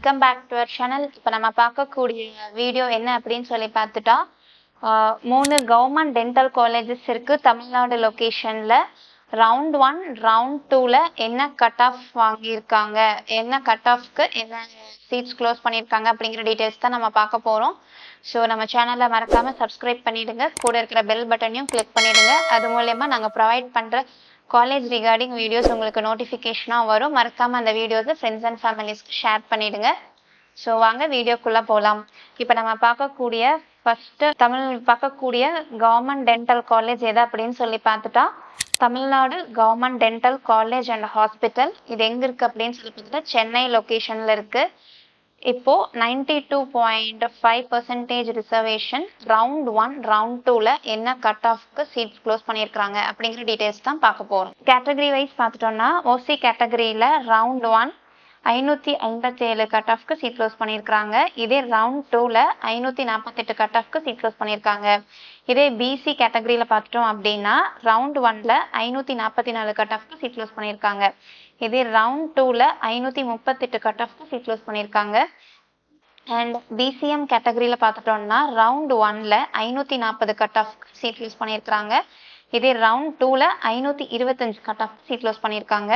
Welcome back to our channel. இப்போ நம்ம பார்க்கக்கூடிய வீடியோ என்ன அப்படின்னு சொல்லி பார்த்துட்டா 3 கவர்மெண்ட் டென்டல் காலேஜஸ் இருக்குது தமிழ்நாடு லொக்கேஷனில். ரவுண்ட் 1 ரவுண்ட் 2ல் என்ன கட் ஆஃப் வாங்கியிருக்காங்க, என்ன கட் ஆஃப்க்கு என்ன சீட்ஸ் க்ளோஸ் பண்ணியிருக்காங்க அப்படிங்கிற டீட்டெயில்ஸ் தான் நம்ம பார்க்க போகிறோம். ஸோ நம்ம சேனலை மறக்காமல் சப்ஸ்கிரைப் பண்ணிவிடுங்க, கூட இருக்கிற பெல் பட்டனையும் கிளிக் பண்ணிவிடுங்க. அது மூலயமா நாங்கள் ப்ரொவைட் பண்ணுற காலேஜ் ரிகார்டிங் வீடியோஸ் உங்களுக்கு நோட்டிஃபிகேஷனாக வரும். மறக்காமல் அந்த வீடியோஸை ஃப்ரெண்ட்ஸ் அண்ட் ஃபேமிலிஸ்க்கு ஷேர் பண்ணிவிடுங்க. ஸோ வாங்க வீடியோக்குள்ளே போகலாம். இப்போ நம்ம ஃபஸ்ட்டு பார்க்கக்கூடிய கவர்மெண்ட் டென்டல் காலேஜ் எது அப்படின்னு சொல்லி பார்த்துட்டா Tamil Nadu government dental college and hospital. இது எங்கே இருக்குது அப்படின்னு சொல்லி பார்த்துட்டா சென்னை லொக்கேஷனில் இருக்குது. இப்போ 92.5% ரிசர்வேஷன். ரவுண்ட் 1 ரவுண்ட் 2ல என்ன கட் ஆஃப்க்கு சீட்ஸ் க்ளோஸ் பண்ணியிருக்காங்க அப்படிங்கிற டீட்டெயில்ஸ் தான் பார்க்க போகிறோம். கேட்டகரி வைஸ் பார்த்துட்டோம்னா ஓசி கேட்டகரியில் ரவுண்ட் 1 557 கட் ஆஃப்க்கு சீட் க்ளோஸ் பண்ணியிருக்காங்க. இதே ரவுண்ட் 2ல 548 கட் ஆஃப்க்கு சீட் க்ளோஸ் பண்ணியிருக்காங்க. இதே பிசி கேட்டகரியில் பார்த்துட்டோம் அப்படின்னா ரவுண்ட் 1ல 544 கட் ஆஃப்க்கு சீட் க்ளோஸ் பண்ணியிருக்காங்க. இதே ரவுண்ட் 2ல 538 கட் ஆஃப்க்கு சீட் க்ளோஸ் பண்ணியிருக்காங்க. அண்ட் பிசிஎம் கேட்டகரியில் பார்த்துட்டோம்னா ரவுண்ட் 1ல 540 கட் ஆஃப்க்கு சீட் க்ளோஸ் பண்ணியிருக்காங்க. இதே ரவுண்ட் 2ல 525 கட் ஆஃப்க்கு சீட் க்ளோஸ் பண்ணியிருக்காங்க.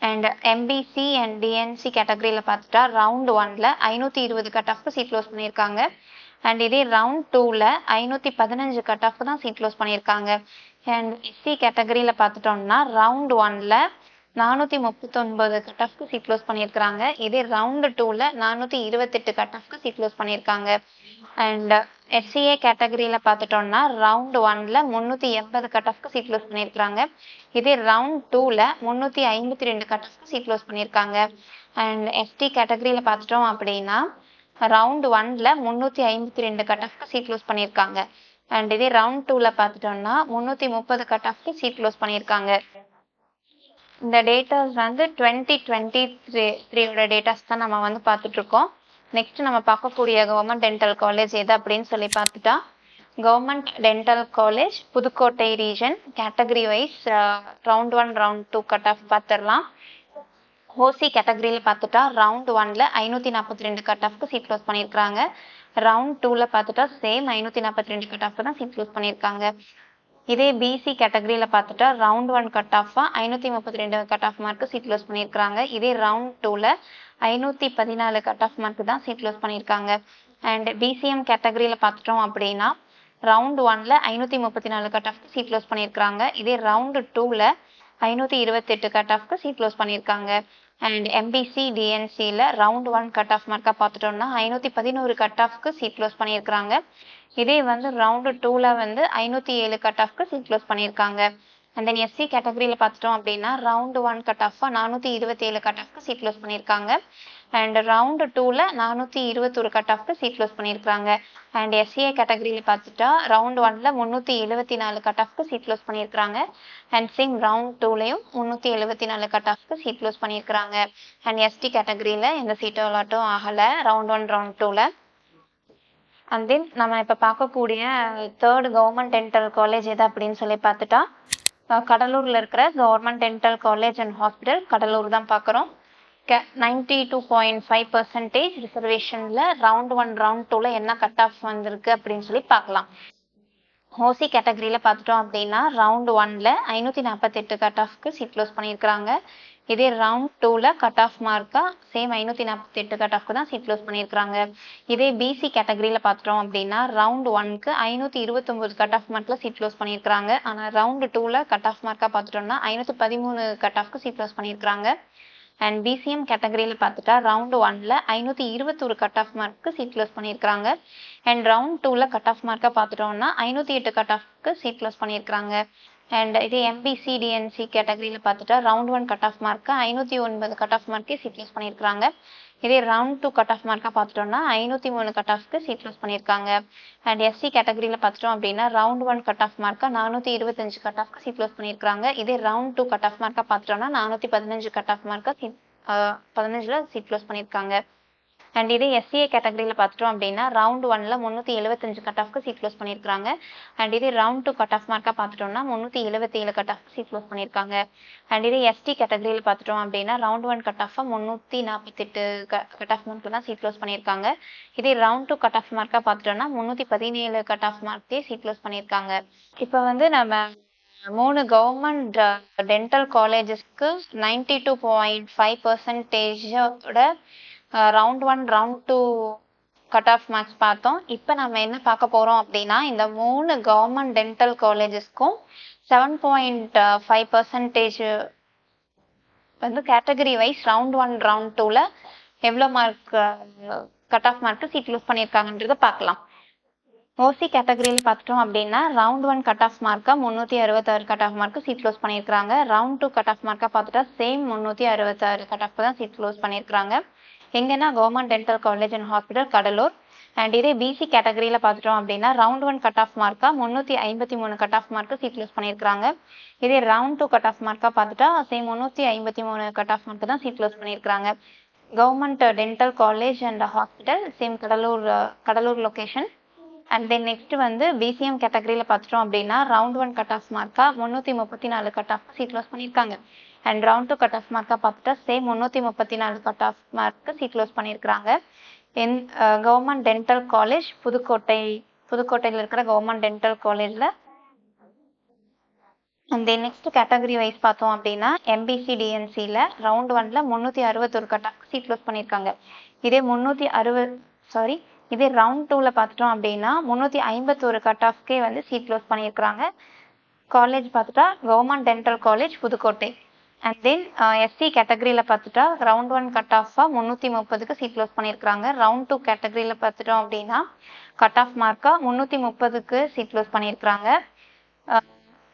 அண்ட் எம்பிசி அண்ட் டிஎன்சி கேட்டகரியில் பார்த்துட்டா ரவுண்ட் 1ல 520 கட் ஆஃப்க்கு சீட் க்ளோஸ் பண்ணியிருக்காங்க. அண்ட் இதே ரவுண்ட் 2ல 515 கட் ஆஃப்க்கு தான் சீட் க்ளோஸ் பண்ணியிருக்காங்க. அண்ட் எஸ்சி கேட்டகரியில் பார்த்துட்டோம்னா ரவுண்ட் 1ல 439 கட் ஆஃப்க்கு சீட் க்ளோஸ் பண்ணியிருக்காங்க. இதே ரவுண்ட் 2ல 428 கட் ஆஃப்க்கு சீட் க்ளோஸ் பண்ணியிருக்காங்க. அண்ட் எஸ்சிஏ கேட்டகரியில் பார்த்துட்டோம்னா ரவுண்ட் 1ல 380 கட் ஆஃப்க்கு சீட் க்ளோஸ் பண்ணியிருக்காங்க. இதே ரவுண்ட் 2ல 352 கட் ஆஃப்க்கு சீட் க்ளோஸ் பண்ணியிருக்காங்க. அண்ட் எஸ்டி கேட்டகரியில் பார்த்துட்டோம் அப்படின்னா ரவுண்ட் 1ல 352 கட் ஆஃப்க்கு சீட் க்ளோஸ் பண்ணியிருக்காங்க. அண்ட் இதே ரவுண்ட் 2ல பார்த்துட்டோம்னா 330 கட் ஆஃப்க்கு சீட் க்ளோஸ் பண்ணியிருக்காங்க. இந்த டேட்டாஸ் 2023 டேட்டாஸ் தான் நம்ம பார்த்துட்ருக்கோம். நெக்ஸ்ட் நம்ம பார்க்கக்கூடிய கவர்மெண்ட் டென்டல் காலேஜ் எது அப்படின்னு சொல்லி பார்த்துட்டா government dental college Pudukkottai region. Category wise round 1 round 2 cut off பார்த்துடலாம். ஓசி கேட்டகரியில் பார்த்துட்டா ரவுண்ட் 1ல 542 கட் ஆஃப்க்கு சீட் க்ளோஸ் பண்ணியிருக்காங்க. ரவுண்ட் 2ல பார்த்துட்டா சேம் 542 கட் ஆஃப்க்கு தான் சீட் க்ளோஸ் பண்ணியிருக்காங்க. இதே பிசி கேட்டகரியில் பார்த்துட்டா ரவுண்ட் 1 கட் ஆஃபாக 532 cut off mark seat close பண்ணியிருக்காங்க. இதே ரவுண்ட் 2ல 514 கட் ஆஃப் மார்க்கு தான் சீட் க்ளோஸ் பண்ணியிருக்காங்க. அண்ட் பிசிஎம் கேட்டகரியில் பார்த்துட்டோம் அப்படின்னா ரவுண்ட் 1ல 534 கட் ஆஃப்க்கு சீட் க்ளோஸ் பண்ணியிருக்காங்க. இதே ரவுண்ட் 2ல 528 கட் ஆஃப்க்கு சீட் க்ளோஸ் பண்ணியிருக்காங்க. அண்ட் எம்பிசி டிஎன்சியில் ரவுண்ட் 1 கட் ஆஃப் மார்க்காக பார்த்துட்டோம்னா 511 கட் ஆஃப்க்கு சீட் க்ளோஸ் பண்ணியிருக்காங்க. இதே ரவுண்டு 2ல 507 கட் ஆஃப்க்கு சீட் க்ளோஸ் பண்ணியிருக்காங்க. அண்ட் தென் எஸ்சி கேட்டகரியில் பார்த்துட்டோம் அப்படின்னா ரவுண்டு 1 கட் ஆஃபாக 427 கட் ஆஃப்க்கு சீட் க்ளோஸ் பண்ணியிருக்காங்க. அண்ட் ரவுண்டு 2ல 421 கட் ஆஃப்க்கு சீட் க்ளோஸ் பண்ணியிருக்காங்க. அண்ட் எஸ்சிஏ கேட்டகரியில் பார்த்துட்டா ரவுண்ட் 1ல 374 கட் ஆஃப்க்கு சீட் க்ளோஸ் பண்ணியிருக்காங்க. அண்ட் சேம் ரவுண்ட் 2லையும் 374 கட் ஆஃப்க்கு சீட் க்ளோஸ் பண்ணியிருக்காங்க. அண்ட் எஸ்டி கேட்டகரியில் எந்த சீட்டோ அலாட்டும் ஆகலை ரவுண்ட் 1 ரவுண்ட் 2ல. அண்ட் தென் நம்ம இப்போ பார்க்கக்கூடிய தேர்ட் கவர்மெண்ட் டென்டல் காலேஜ் எது அப்படின்னு சொல்லி பார்த்துட்டா கடலூரில் இருக்கிற government dental college and hospital Cuddalore தான் பார்க்குறோம். 92.5% ரிசர்வேஷனில் ரவுண்ட் 1 ரவுண்ட் 2ல என்ன கட் ஆஃப் வந்திருக்கு அப்படின்னு சொல்லி பார்க்கலாம். ஓசி கேட்டகரியில் பார்த்துட்டோம் அப்படின்னா ரவுண்ட் 1ல 548 கட் ஆஃப்க்கு சீட் க்ளோஸ் பண்ணியிருக்காங்க. இதே ரவுண்ட் 2ல கட் ஆஃப் மார்க்காக சேம் 548 கட் ஆஃப்க்கு தான் சீட் க்ளோஸ் பண்ணியிருக்காங்க. இதே பிசி கேட்டகரியில் பார்த்துட்டோம் அப்படின்னா ரவுண்ட் 1க்கு 529 கட் ஆஃப் மார்க்கில் சீட் க்ளோஸ் பண்ணியிருக்காங்க. ஆனால் ரவுண்ட் 2ல கட் ஆஃப் மார்க்காக பார்த்துட்டோம்னா 513 கட் ஆஃப்க்கு சீட் க்ளோஸ் பண்ணியிருக்காங்க. அண்ட் பிசிஎம் கேட்டகரியில் பார்த்துட்டா ரவுண்ட் 1ல 521 cut off mark seat close பண்ணியிருக்காங்க. அண்ட் ரவுண்ட் 2ல கட் ஆஃப் மார்க்காக பார்த்துட்டோம்னா 508 கட் ஆஃப்க்கு சீட் க்ளோஸ் பண்ணியிருக்காங்க. அண்ட் இதே எம்பிசி டிஎன்சி கேட்டகரியில் பார்த்துட்டா round 1 cut off mark 509 cut off மார்க்கே சீட் க்ளோஸ் பண்ணியிருக்காங்க. இதே ரவுண்ட் 2 கட் ஆஃப் மார்க்காக பார்த்துட்டோம்னா 503 கட் ஆஃப்க்கு சீட் க்ளோஸ் பண்ணியிருக்காங்க. அண்ட் எஸ்சி கேட்டகரியில் பார்த்துட்டோம் அப்படின்னா ரவுண்ட் 1 கட் ஆஃப் மார்க்காக 425 கட் ஆஃப்க்கு சீட் க்ளோஸ் பண்ணியிருக்காங்க. இதே ரவுண்ட் 2 கட் ஆஃப் மார்க்காக பார்த்துட்டோம்னா 415 கட் ஆஃப் மார்க்காக 15ல் சீட் க்ளோஸ் பண்ணியிருக்காங்க. அண்ட் இதே எஸ்சிஏ கேட்டகரியில் பார்த்துட்டோம் அப்படின்னா ரவுண்ட் 1ல் 375 கட் ஆஃப்க்கு சீட் க்ளோஸ் பண்ணியிருக்காங்க. அண்ட் இதே ரவுண்ட் 2 கட் ஆஃப் மார்க்காக பார்த்துட்டோம்னா 377 கட் ஆஃப் சீட் க்ளோஸ் பண்ணியிருக்காங்க. அண்ட் இதே எஸ்டி கேட்டகரியில் பார்த்துட்டோம் அப்படின்னா ரவுண்ட் 1 கட் ஆஃபாக 348 கட் ஆஃப் மார்க்கு தான் சீட் க்ளோஸ் பண்ணியிருக்காங்க. இதே ரவுண்ட் 2 கட் ஆஃப் மார்க்காக பார்த்துட்டோம்னா 317 கட் ஆஃப் மார்க்கே சீட் க்ளோஸ் பண்ணியிருக்காங்க. இப்போ வந்து நம்ம 3 கவர்மெண்ட் டென்டல் காலேஜஸ்க்கு 92.5% round 1 round 2 cut off marks பார்த்தோம். இப்போ நம்ம என்ன பார்க்க போகிறோம் அப்படின்னா இந்த 3 கவர்மெண்ட் டென்டல் காலேஜஸ்க்கும் 7.5% வந்து கேட்டகரி வைஸ் ரவுண்ட் 1 ரவுண்ட் 2ல் எவ்வளோ mark cut off mark seat close பண்ணியிருக்காங்கன்றதை பார்க்கலாம். ஓசி கேட்டகரியில் பார்த்துட்டோம் அப்படின்னா ரவுண்ட் 1 கட் ஆஃப் மார்க்காக 366 cut off mark seat close பண்ணியிருக்காங்க. ரவுண்ட் 2 கட் ஆஃப் மார்க்காக பார்த்துட்டா சேம் 366 கட் ஆஃப் தான் சீட் க்ளோஸ் பண்ணியிருக்காங்க. எங்கன்னா government dental college and hospital Cuddalore. And இதே பிசி கேட்டகரியில் பார்த்துட்டோம் அப்படின்னா ரவுண்ட் 1 கட் ஆஃப் மார்க்காக 353 cut off mark seat close பண்ணியிருக்காங்க. இதே ரவுண்ட் 2 கட் ஆஃப் மார்க்காக பார்த்துட்டா சேம் 353 கட் ஆஃப் மார்க்கு தான் சீட் க்ளோஸ் பண்ணியிருக்காங்க. Government dental college and hospital same Cuddalore location. And then next வந்து பிசிஎம் கேட்டகரியில் பார்த்துட்டோம் அப்படின்னா ரவுண்ட் 1 கட் ஆஃப் மார்க்காக 334 கட் ஆஃப் சீட் க்ளோஸ் பண்ணியிருக்காங்க. அண்ட் ரவுண்ட் 2 கட் ஆஃப் மார்க்காக பார்த்துட்டா same 334 cut off mark seat close பண்ணியிருக்காங்க. கவர்மெண்ட் டென்டல் காலேஜ் புதுக்கோட்டையில் இருக்கிற கவர்மெண்ட் டென்டல் காலேஜில். And then next category wise பார்த்தோம் அப்படின்னா எம்பிசி டிஎன்சியில் ரவுண்ட் 1ல் 361 கட் ஆஃப் சீட் க்ளோஸ் பண்ணியிருக்காங்க. இதே ரவுண்ட் 2ல் பார்த்துட்டோம் அப்படின்னா 351 கட் ஆஃப்கே வந்து சீட் க்ளோஸ் பண்ணியிருக்காங்க. காலேஜ் பார்த்துட்டா government dental college Pudukkottai. And then SC கேட்டகரியில் பார்த்துட்டா ரவுண்ட் 1 கட் ஆஃபாக 330க்கு சீட் க்ளோஸ் பண்ணியிருக்காங்க. ரவுண்ட் 2 கேட்டகரியில் பார்த்துட்டோம் அப்படின்னா கட் ஆஃப் மார்க்காக 330க்கு சீட் க்ளோஸ் பண்ணியிருக்காங்க.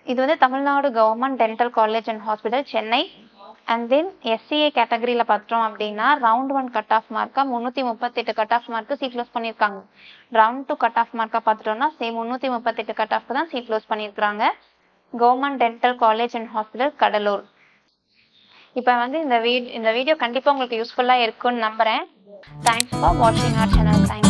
இது வந்து Tamil Nadu government dental college and hospital Chennai. And then SCA கேட்டகரியில் பார்த்துட்டோம் அப்படின்னா ரவுண்ட் 1 கட் ஆஃப் மார்க்காக 338 cut off mark seat close பண்ணியிருக்காங்க. ரவுண்ட் 2 கட் ஆஃப் மார்க்காக பார்த்துட்டோம்னா சேம் 338 கட் ஆஃப்க்கு தான் சீட் க்ளோஸ் பண்ணியிருக்காங்க. Government dental college and hospital Cuddalore. இப்போ வந்து இந்த வீடியோ கண்டிப்பாக உங்களுக்கு யூஸ்ஃபுல்லாக இருக்கும்னு நம்புகிறேன். தேங்க்ஸ் ஃபார் வாட்சிங் அவர் சேனல்.